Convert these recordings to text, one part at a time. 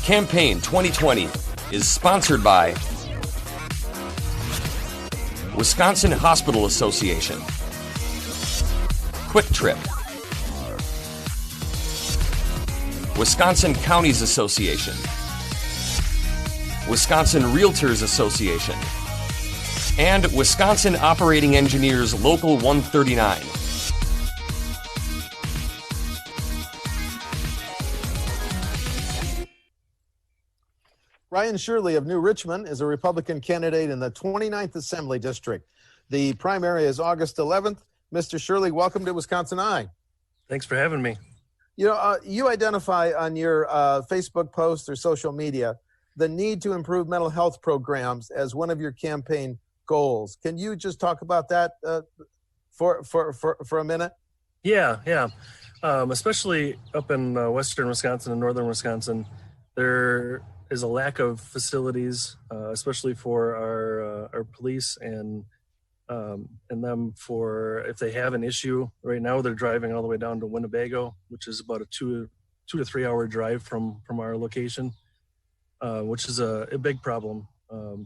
Campaign 2020 is sponsored by Wisconsin Hospital Association, Quick Trip, Wisconsin Counties Association, Wisconsin Realtors Association, and Wisconsin Operating Engineers Local 139. Ryan Sherley of New Richmond is a Republican candidate in the 29th Assembly District. The primary is August 11th. Mr. Sherley, welcome to WisconsinEye. Thanks for having me. You identify on your Facebook posts or social media the need to improve mental health programs as one of your campaign goals. Can you just talk about that for a minute? Yeah. Especially up in western Wisconsin and northern Wisconsin, there is a lack of facilities, especially for our police and them for if they have an issue. Right now, they're driving all the way down to Winnebago, which is about a 2 to 3 hour drive from our location, which is a big problem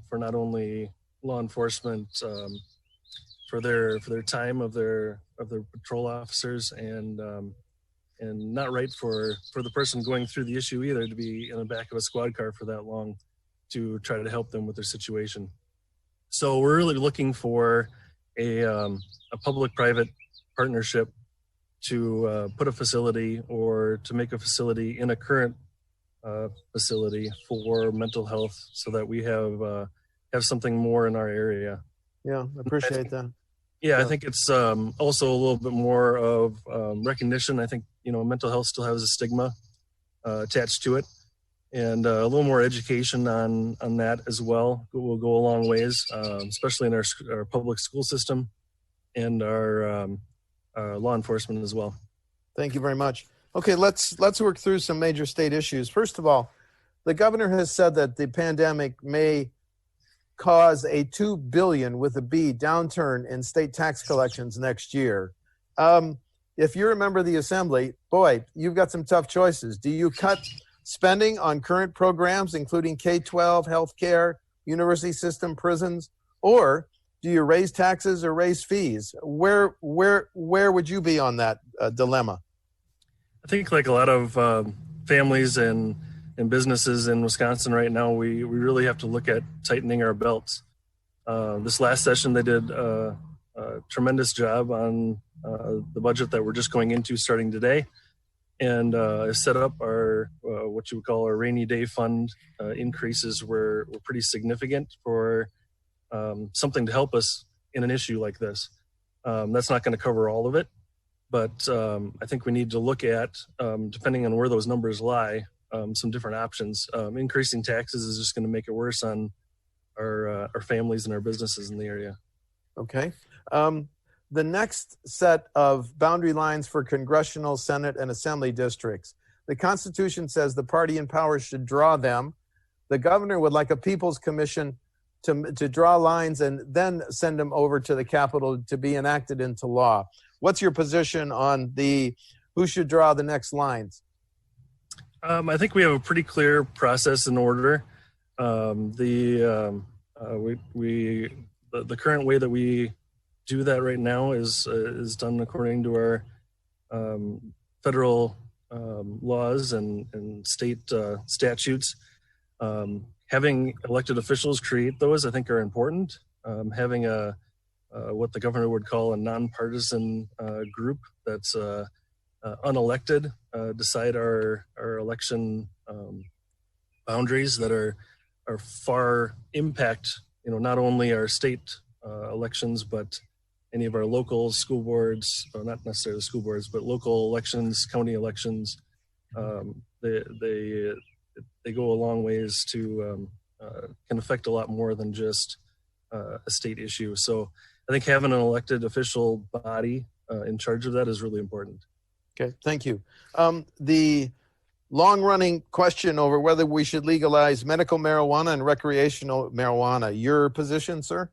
for not only law enforcement, for their time of their patrol officers, and not right for the person going through the issue either to be in the back of a squad car for that long to try to help them with their situation. So we're really looking for a public-private partnership to put a facility or to make a facility in a current facility for mental health, so that we have something more in our area. Yeah, I appreciate that. Yeah, I think it's also a little bit more of recognition. I think, mental health still has a stigma attached to it, and a little more education on that as well will go a long ways, especially in our public school system and our law enforcement as well. Thank you very much. Okay, let's work through some major state issues. First of all, the governor has said that the pandemic may cause a $2 billion with a B downturn in state tax collections next year. If you're a member of the Assembly, boy, you've got some tough choices. Do you cut spending on current programs, including K-12, healthcare, university system, prisons, or do you raise taxes or raise fees? Where would you be on that dilemma? I think like a lot of families and businesses in Wisconsin right now, we really have to look at tightening our belts. This last session, they did a tremendous job on the budget that we're just going into starting today, and set up our what you would call our rainy day fund increases were pretty significant for something to help us in an issue like this. That's not going to cover all of it, but I think we need to look at, depending on where those numbers lie, some different options. Increasing taxes is just going to make it worse on our families and our businesses in the area. Okay. The next set of boundary lines for congressional, Senate, and Assembly districts. The Constitution says the party in power should draw them. The governor would like a People's Commission to draw lines and then send them over to the Capitol to be enacted into law. What's your position on who should draw the next lines? I think we have a pretty clear process and order. The current way that we do that right now is done according to our federal laws and state statutes. Having elected officials create those, I think, are important. Having what the governor would call a nonpartisan group that's unelected decide our election boundaries that are far impact, not only our state elections, but any of our local school boards, or not necessarily school boards, but local elections, county elections. They go a long ways to can affect a lot more than just a state issue. So I think having an elected official body in charge of that is really important. Okay, thank you. The long-running question over whether we should legalize medical marijuana and recreational marijuana. Your position, sir?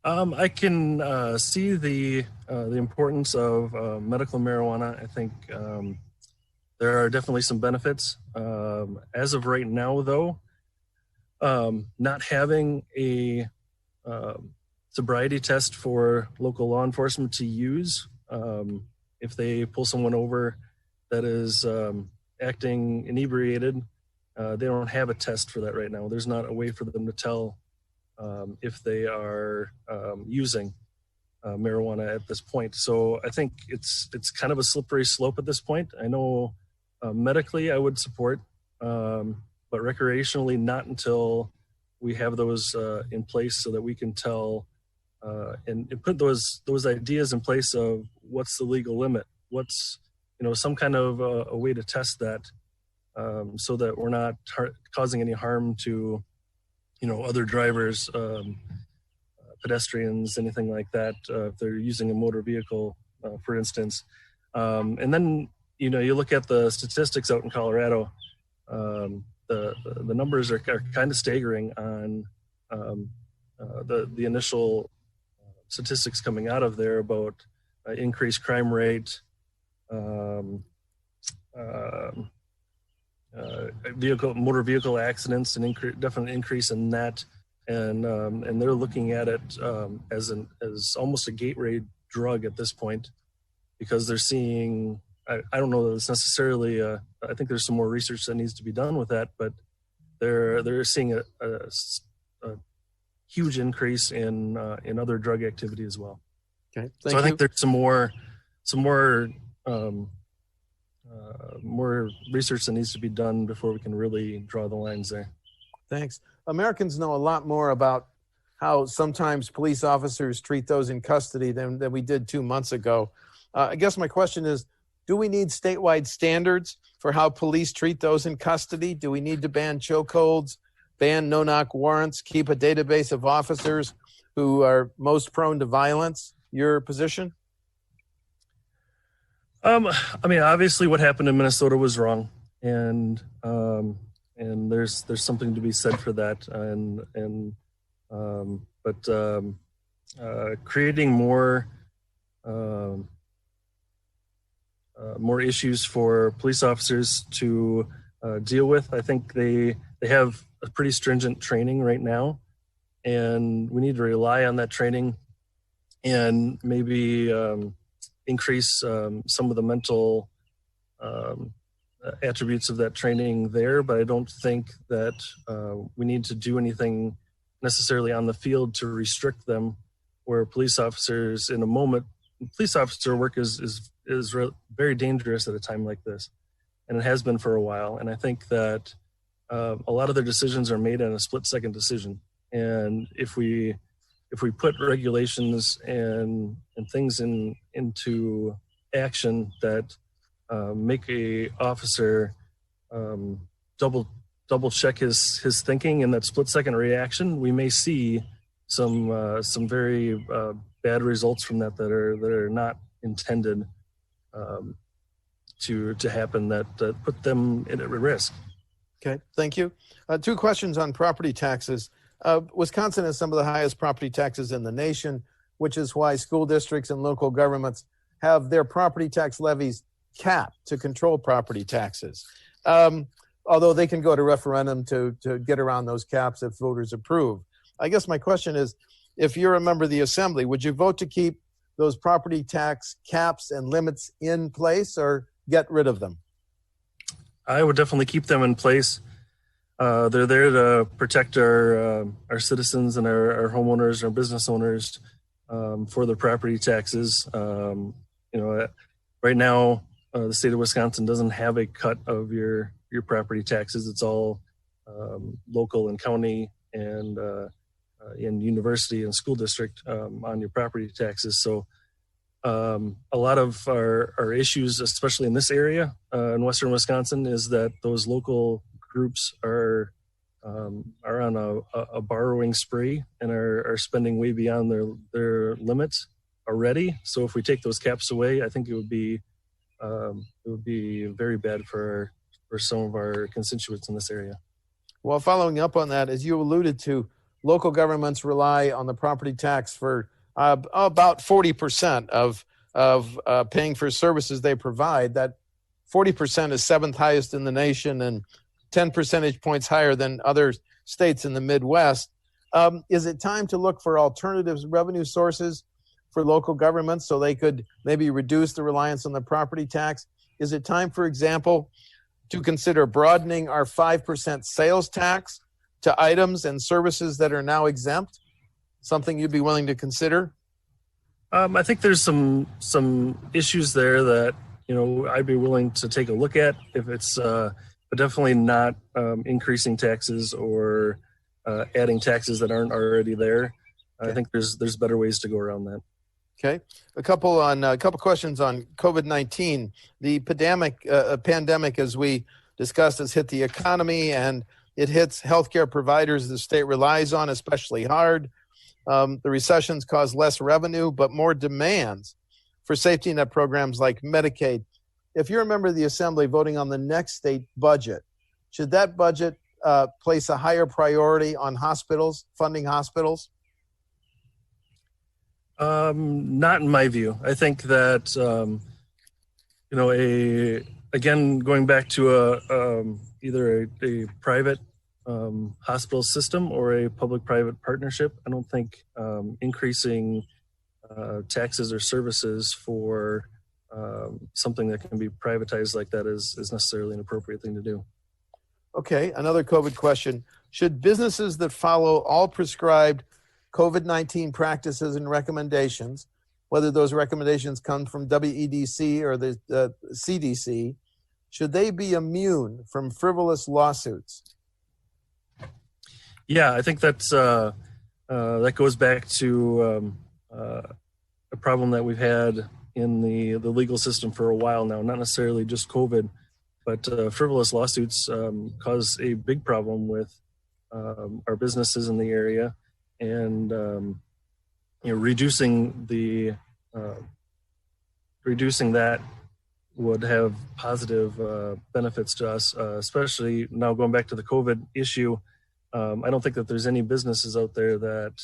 I can see the importance of medical marijuana. I think there are definitely some benefits. As of right now, though, not having a sobriety test for local law enforcement to use, if they pull someone over that is acting inebriated, they don't have a test for that right now. There's not a way for them to tell if they are using marijuana at this point. So I think it's kind of a slippery slope at this point. I know medically I would support, but recreationally not until we have those in place so that we can tell and put those ideas in place of what's the legal limit, what's some kind of a way to test that, so that we're not causing any harm to other drivers, pedestrians, anything like that, if they're using a motor vehicle, for instance. And then, you look at the statistics out in Colorado, the numbers are kind of staggering on the initial statistics coming out of there about increased crime rate, motor vehicle accidents, and definite increase in that. And they're looking at it as almost a gateway drug at this point, because they're seeing, I don't know that it's necessarily I think there's some more research that needs to be done with that, but they're seeing a huge increase in other drug activity as well. Okay, so I think there's some more research that needs to be done before we can really draw the lines there. Thanks. Americans know a lot more about how sometimes police officers treat those in custody than we did 2 months ago. I guess my question is, do we need statewide standards for how police treat those in custody? Do we need to ban chokeholds, ban no-knock warrants, keep a database of officers who are most prone to violence? Your position? I mean, obviously what happened in Minnesota was wrong, and there's something to be said for that, but creating more issues for police officers to deal with. I think they have a pretty stringent training right now, and we need to rely on that training and maybe increase some of the mental attributes of that training there. But I don't think that we need to do anything necessarily on the field to restrict them, where police officers in a moment, police officer work is very dangerous at a time like this, and it has been for a while. And I think that a lot of their decisions are made in a split-second decision. And if we put regulations and things into action that make a officer double check his thinking in that split-second reaction, we may see some very bad results from that are not intended to happen, that put them at risk. Okay, thank you. 2 questions on property taxes. Wisconsin has some of the highest property taxes in the nation, which is why school districts and local governments have their property tax levies capped to control property taxes. Although they can go to referendum to get around those caps if voters approve. I guess my question is, if you're a member of the assembly, would you vote to keep those property tax caps and limits in place or get rid of them? I would definitely keep them in place. They're there to protect our citizens and our homeowners, our business owners, for their property taxes. Right now, the state of Wisconsin doesn't have a cut of your property taxes. It's all local and county and in university and school district on your property taxes. So a lot of our issues, especially in this area in Western Wisconsin, is that those local groups are on a borrowing spree and are spending way beyond their limits already. So if we take those caps away, I think it would be very bad for some of our constituents in this area. Well, following up on that, as you alluded to, local governments rely on the property tax for about 40% of paying for services they provide. That 40% is seventh highest in the nation and 10 percentage points higher than other states in the Midwest. Is it time to look for alternative revenue sources for local governments so they could maybe reduce the reliance on the property tax? Is it time, for example, to consider broadening our 5% sales tax to items and services that are now exempt? Something you'd be willing to consider? I think there's some issues there that, I'd be willing to take a look at if it's, but definitely not increasing taxes or adding taxes that aren't already there. Okay. I think there's better ways to go around that. Okay, a couple questions on COVID-19. The pandemic, as we discussed, has hit the economy and it hits healthcare providers the state relies on especially hard. The recessions cause less revenue, but more demands for safety net programs like Medicaid. If you're a member of the Assembly voting on the next state budget, should that budget place a higher priority on hospitals, funding hospitals? Not in my view. I think that, again, going back to either a private hospital system or a public-private partnership, I don't think increasing taxes or services for something that can be privatized like that is necessarily an appropriate thing to do. Okay, another COVID question. Should businesses that follow all prescribed COVID-19 practices and recommendations, whether those recommendations come from WEDC or the CDC, should they be immune from frivolous lawsuits? Yeah, I think that's that goes back to a problem that we've had in the legal system for a while now, not necessarily just COVID, but frivolous lawsuits cause a big problem with our businesses in the area. And reducing that would have positive benefits to us, especially now going back to the COVID issue. I don't think that there's any businesses out there that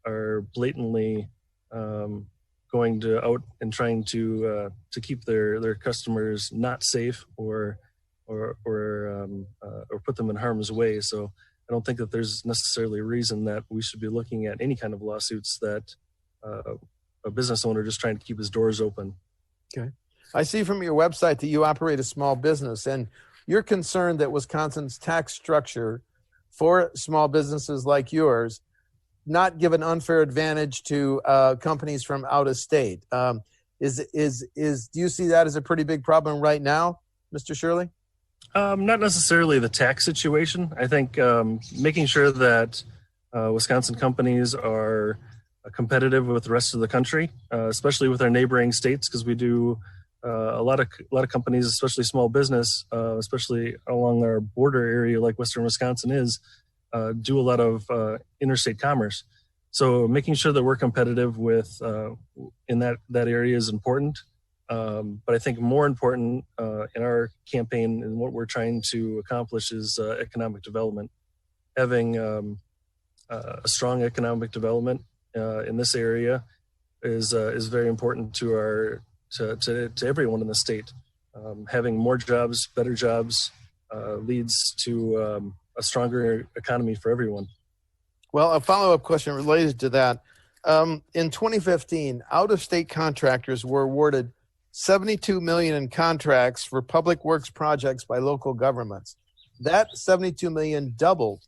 are blatantly going to out and trying to keep their customers not safe or put them in harm's way. So I don't think that there's necessarily a reason that we should be looking at any kind of lawsuits that a business owner just trying to keep his doors open. Okay. I see from your website that you operate a small business, and you're concerned that Wisconsin's tax structure for small businesses like yours not give an unfair advantage to companies from out of state. Do you see that as a pretty big problem right now, Mr. Sherley? Not necessarily the tax situation. I think making sure that Wisconsin companies are competitive with the rest of the country, especially with our neighboring states, because we do a lot of companies, especially small business, especially along our border area like Western Wisconsin is, do a lot of interstate commerce. So making sure that we're competitive with in that area is important. But I think more important in our campaign and what we're trying to accomplish is economic development. Having a strong economic development in this area is very important to everyone in the state. Having more jobs, better jobs, leads to a stronger economy for everyone. Well, a follow-up question related to that. In 2015, out-of-state contractors were awarded $72 million in contracts for public works projects by local governments. That $72 million doubled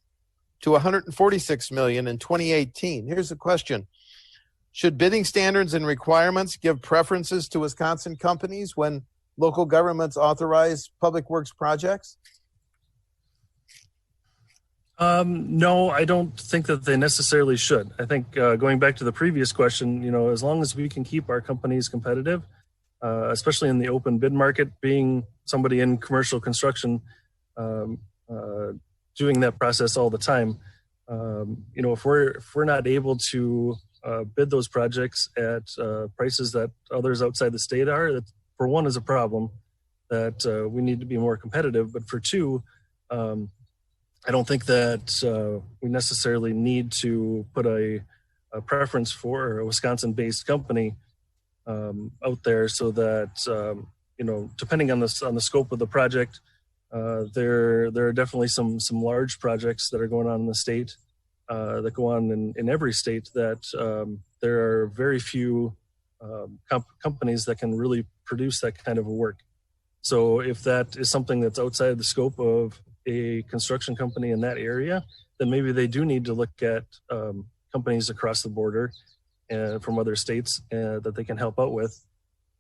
to $146 million in 2018. Here's the question. Should bidding standards and requirements give preferences to Wisconsin companies when local governments authorize public works projects? No, I don't think that they necessarily should. I think going back to the previous question, as long as we can keep our companies competitive, especially in the open bid market, being somebody in commercial construction, doing that process all the time, if we're not able to bid those projects at prices that others outside the state are, that for one is a problem that we need to be more competitive. But for two, I don't think that we necessarily need to put a preference for a Wisconsin-based company out there so that depending on the scope of the project, there are definitely some large projects that are going on in the state that go on in every state that there are very few companies that can really produce that kind of work. So if that is something that's outside the scope of a construction company in that area, then maybe they do need to look at companies across the border from other states that they can help out with.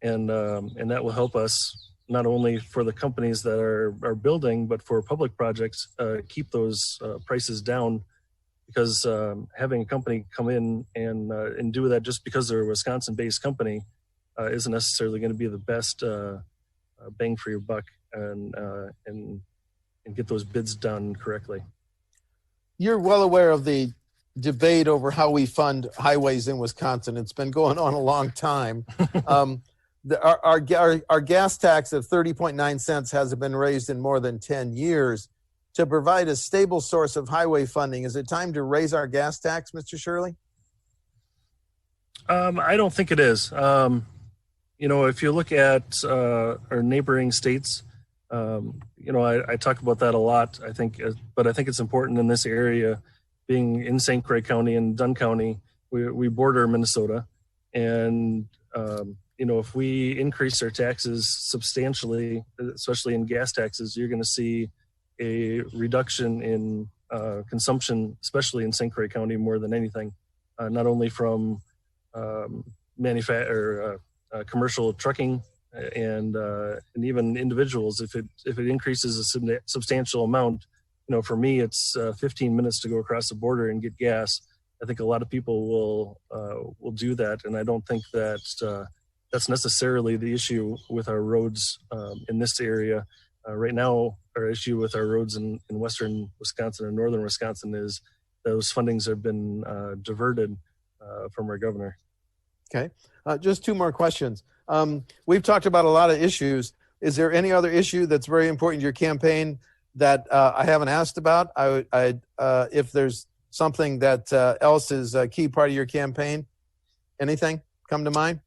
And that will help us not only for the companies that are building, but for public projects, keep those prices down, because having a company come in and do that just because they're a Wisconsin-based company isn't necessarily going to be the best bang for your buck and get those bids done correctly. You're well aware of the debate over how we fund highways in Wisconsin. It's been going on a long time. Our gas tax of 30.9 cents hasn't been raised in more than 10 years. To provide a stable source of highway funding, is it time to raise our gas tax, Mr. Sherley? I don't think it is. If you look at our neighboring states, I talk about that a lot, I think, but I think it's important in this area, being in St. Croix County and Dunn County, we border Minnesota. And, if we increase our taxes substantially, especially in gas taxes, you're going to see a reduction in consumption, especially in St. Croix County more than anything, not only from commercial trucking and even individuals. If it increases a substantial amount, for me, it's 15 minutes to go across the border and get gas. I think a lot of people will do that, and I don't think that that's necessarily the issue with our roads in this area. Right now, our issue with our roads in western Wisconsin and northern Wisconsin is those fundings have been diverted from our governor. Okay. Just two more questions. We've talked about a lot of issues. Is there any other issue that's very important to your campaign that I haven't asked about? If there's something that else is a key part of your campaign, anything come to mind?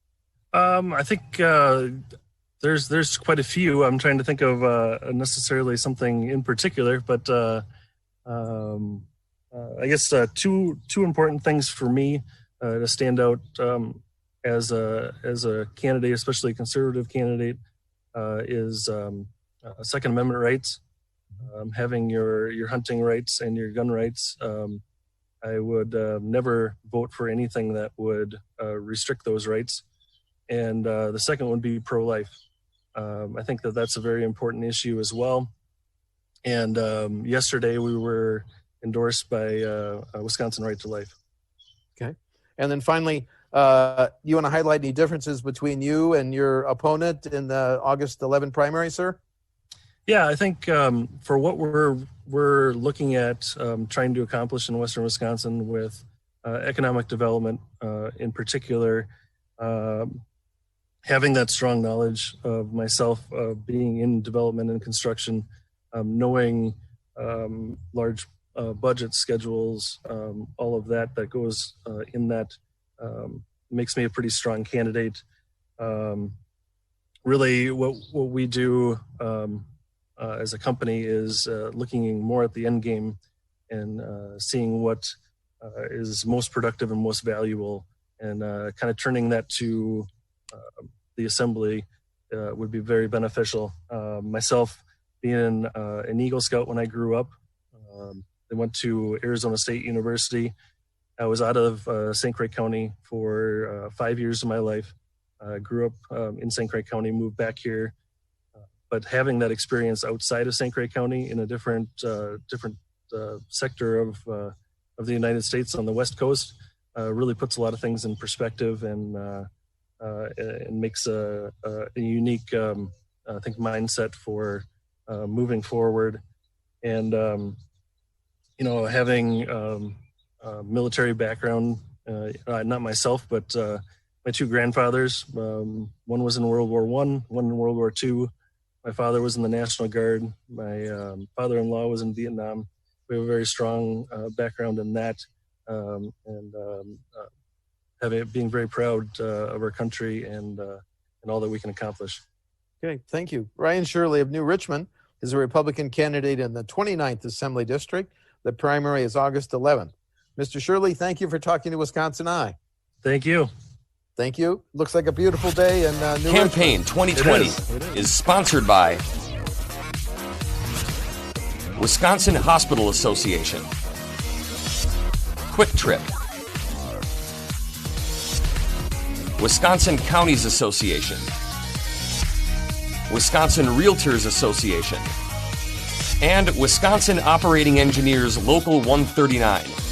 I think there's quite a few. I'm trying to think of necessarily something in particular, but I guess two important things for me to stand out as a candidate, especially a conservative candidate, is Second Amendment rights, having your hunting rights and your gun rights. I would never vote for anything that would restrict those rights. And the second would be pro-life. I think that's a very important issue as well. And yesterday we were endorsed by Wisconsin Right to Life. Okay. And then finally, you want to highlight any differences between you and your opponent in the August 11 primary, sir? Yeah, I think for what we're looking at trying to accomplish in western Wisconsin with economic development in particular, having that strong knowledge of myself being in development and construction, knowing large budget schedules, all of that goes in that makes me a pretty strong candidate. Really, what we do as a company is looking more at the end game and seeing what is most productive and most valuable, and kind of turning that to the assembly would be very beneficial. Myself being an Eagle Scout when I grew up, I went to Arizona State University. I was out of St. Croix County for 5 years of my life. I grew up in St. Croix County, moved back here. But having that experience outside of St. Croix County in a different sector of the United States on the West Coast really puts a lot of things in perspective and makes a unique, I think, mindset for moving forward. And having military background, not myself, but my two grandfathers. One was in World War I, one in World War II. My father was in the National Guard. My father-in-law was in Vietnam. We have a very strong background in that, and being very proud of our country and all that we can accomplish. Okay, thank you. Ryan Sherley of New Richmond is a Republican candidate in the 29th Assembly District. The primary is August 11th. Mr. Sherley, thank you for talking to Wisconsin Eye. Thank you. Thank you. Looks like a beautiful day in New Campaign Richmond. 2020 is sponsored by Wisconsin Hospital Association, Quick Trip, Wisconsin Counties Association, Wisconsin Realtors Association, and Wisconsin Operating Engineers Local 139.